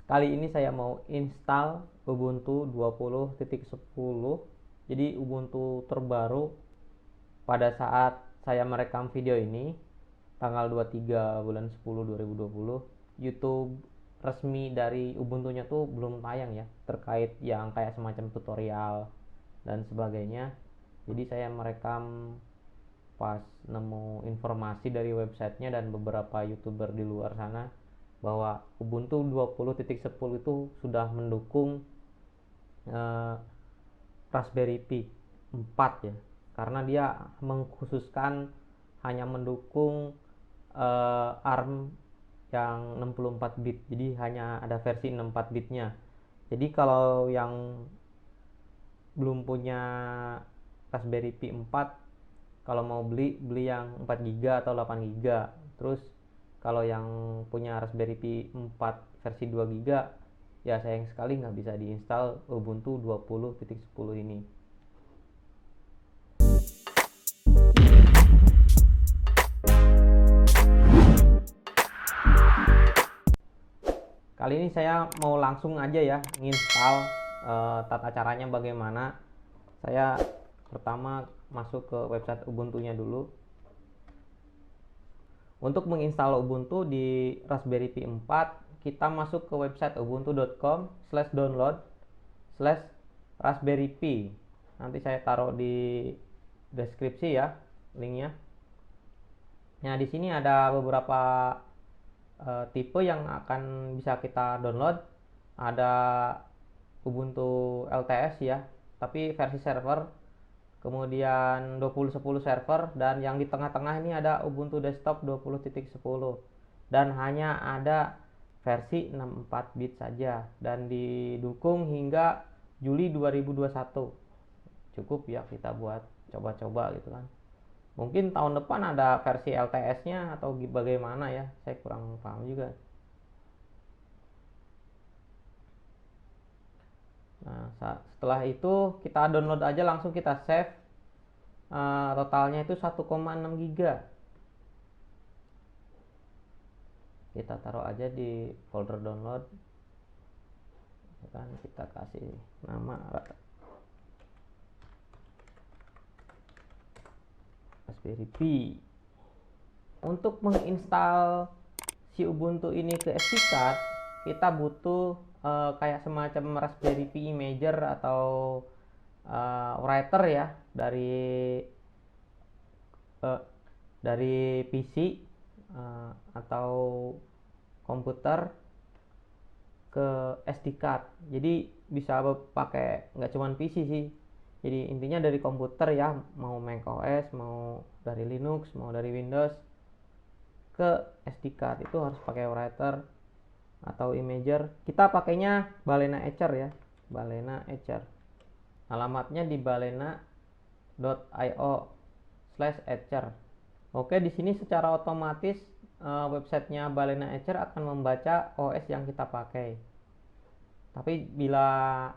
Kali ini saya mau install Ubuntu 20.10. Jadi Ubuntu terbaru pada saat saya merekam video ini tanggal 23 bulan 10 2020. YouTube resmi dari Ubuntunya tuh belum tayang ya, terkait yang kayak semacam tutorial dan sebagainya. Jadi saya merekam pas nemu informasi dari websitenya dan beberapa YouTuber di luar sana bahwa Ubuntu 20.10 itu sudah mendukung eh, Raspberry Pi 4 ya, karena dia mengkhususkan hanya mendukung ARM yang 64 bit, jadi hanya ada versi 64 bitnya. Jadi kalau yang belum punya Raspberry Pi 4, kalau mau beli yang 4 GB atau 8 GB. Terus kalau yang punya Raspberry Pi 4 versi 2 GB, ya sayang sekali nggak bisa diinstal Ubuntu 20.10 ini. Kali ini saya mau langsung aja ya nginstal. Tata caranya bagaimana. Saya pertama masuk ke website Ubuntunya dulu. Untuk menginstal Ubuntu di Raspberry Pi 4, kita masuk ke website ubuntu.com/download/Raspberry Pi. Nanti saya taruh di deskripsi ya linknya. Nah, di sini ada beberapa tipe yang akan bisa kita download. Ada Ubuntu LTS ya, tapi versi server. Kemudian 2010 server, dan yang di tengah-tengah ini ada Ubuntu Desktop 20.10 dan hanya ada versi 64 bit saja dan didukung hingga Juli 2021. Cukup ya kita buat coba-coba gitu kan. Mungkin tahun depan ada versi LTS-nya atau bagaimana ya, saya kurang paham juga. Nah, setelah itu kita download aja, langsung kita save. Totalnya itu 1,6 GB. Kita taruh aja di folder download. Kan kita kasih nama Raspberry Pi. Untuk menginstal si Ubuntu ini ke SD card, kita butuh kayak semacam Raspberry Pi Imager atau writer ya, dari PC atau komputer ke SD card. Jadi bisa pakai nggak cuma PC sih. Jadi intinya dari komputer ya, mau Mac OS, mau dari Linux, mau dari Windows, ke SD card itu harus pakai writer atau imager. Kita pakainya Balena Etcher ya, Balena Etcher. Alamatnya di balena.io/etcher. Oke, di sini secara otomatis websitenya Balena Etcher akan membaca OS yang kita pakai. Tapi bila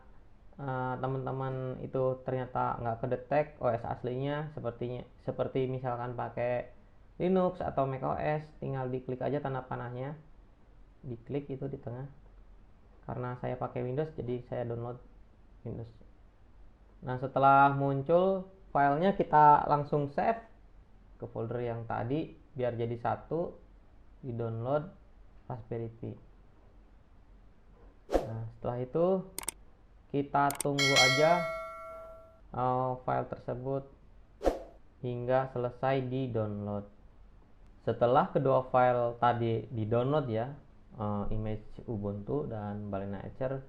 teman-teman itu ternyata nggak kedetek OS aslinya, seperti misalkan pakai Linux atau Mac OS, tinggal diklik aja tanda panahnya, diklik itu di tengah. Karena saya pakai Windows, jadi saya download Windows. Nah, setelah muncul filenya, kita langsung save ke folder yang tadi biar jadi satu, di download Raspberry Pi. Nah, setelah itu kita tunggu aja file tersebut hingga selesai di download. Setelah kedua file tadi di download ya, image Ubuntu dan Balena Etcher,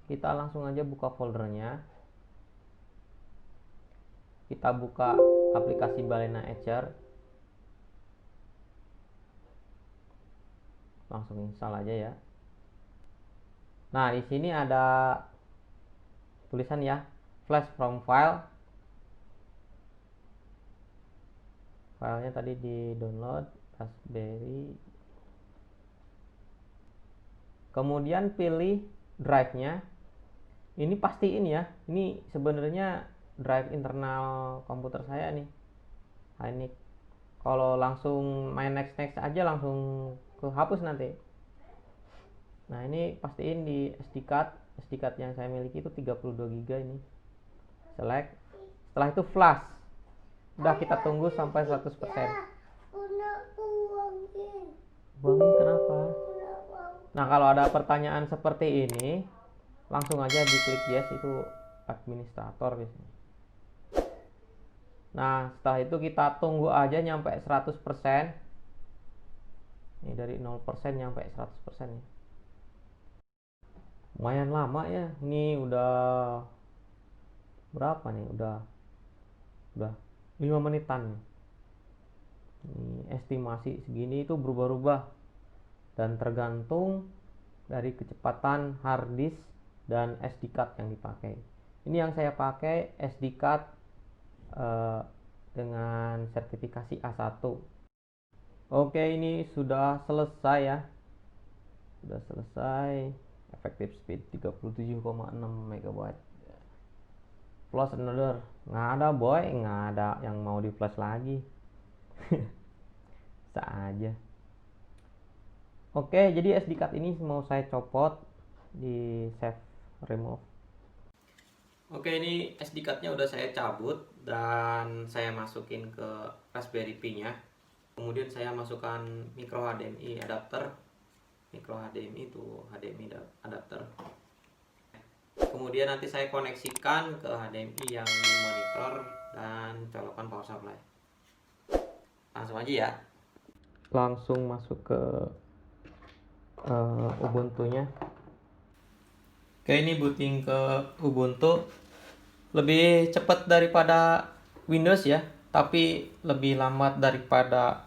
kita langsung aja buka foldernya. Kita buka aplikasi Balena Etcher, langsung install aja ya. Nah, di sini ada tulisan ya, flash from file. Filenya tadi di download Raspberry. Kemudian pilih drive-nya. Ini pastiin ya, ini sebenarnya drive internal komputer saya nih. Nah, ini kalau langsung main next aja langsung kehapus nanti. Nah, ini pastiin di SD card yang saya miliki itu 32 GB ini. Select. Setelah itu flash. Udah, kita tunggu sampai 100%. Buangin kenapa? Nah, kalau ada pertanyaan seperti ini, langsung aja diklik yes, itu administrator biasanya. Nah, setelah itu kita tunggu aja nyampe 100%. Ini dari 0% nyampe 100% ya. Lumayan lama ya. Ini udah berapa nih? Udah 5 menitan. Ini estimasi segini itu berubah-ubah dan tergantung dari kecepatan hard disk dan SD card yang dipakai. Ini yang saya pakai SD card dengan sertifikasi A1. Oke, ini sudah selesai ya. Sudah selesai. Effective speed 37,6 MB. Flash another. Nggak ada boy, nggak ada yang mau di flash lagi. Bisa aja. Oke, jadi SD card ini mau saya copot di save remove. Oke, ini SD card-nya udah saya cabut dan saya masukin ke Raspberry Pi-nya. Kemudian saya masukkan micro HDMI adapter. Micro HDMI itu HDMI adapter. Kemudian nanti saya koneksikan ke HDMI yang di monitor dan colokkan power supply. Langsung aja ya. Langsung masuk ke Ubuntu-nya. Oke, ini booting ke Ubuntu. Lebih cepat daripada Windows ya, tapi lebih lambat daripada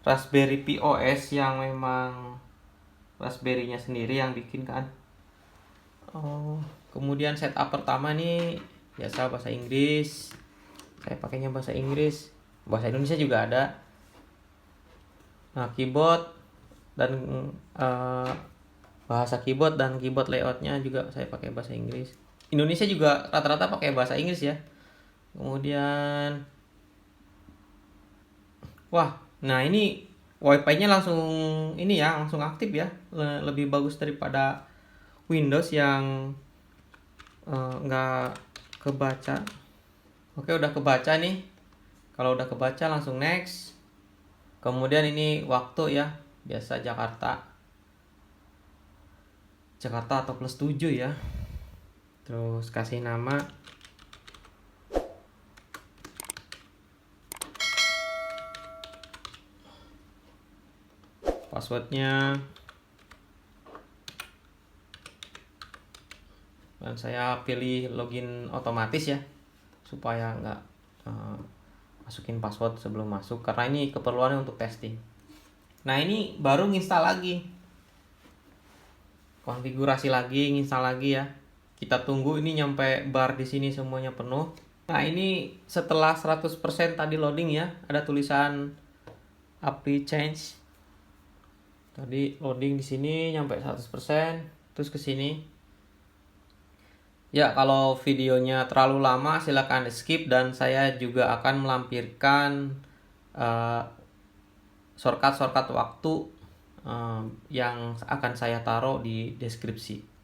Raspberry Pi OS yang memang Raspberry-nya sendiri yang bikin kan. Kemudian setup pertama nih biasa bahasa Inggris. Saya pakainya bahasa Inggris. Bahasa Indonesia juga ada. Nah, keyboard dan bahasa keyboard dan keyboard layoutnya juga saya pakai bahasa Inggris. Indonesia juga rata-rata pakai bahasa Inggris ya. Kemudian nah ini wifi-nya langsung ini ya, langsung aktif ya. Lebih bagus daripada Windows yang nggak kebaca. Oke, udah kebaca nih. Kalau udah kebaca langsung next. Kemudian ini waktu ya, biasa Jakarta atau +7 ya. Terus kasih nama. Passwordnya. Dan saya pilih login otomatis ya, supaya nggak masukin password sebelum masuk, karena ini keperluannya untuk testing. Nah, ini baru nginstal lagi, konfigurasi lagi, nginstal lagi ya. Kita tunggu ini nyampe bar di sini semuanya penuh. Nah, ini setelah 100% tadi loading ya, ada tulisan apply change. Tadi loading di sini nyampe 100%, terus ke sini. Ya, kalau videonya terlalu lama silakan di skip, dan saya juga akan melampirkan shortcut waktu yang akan saya taruh di deskripsi.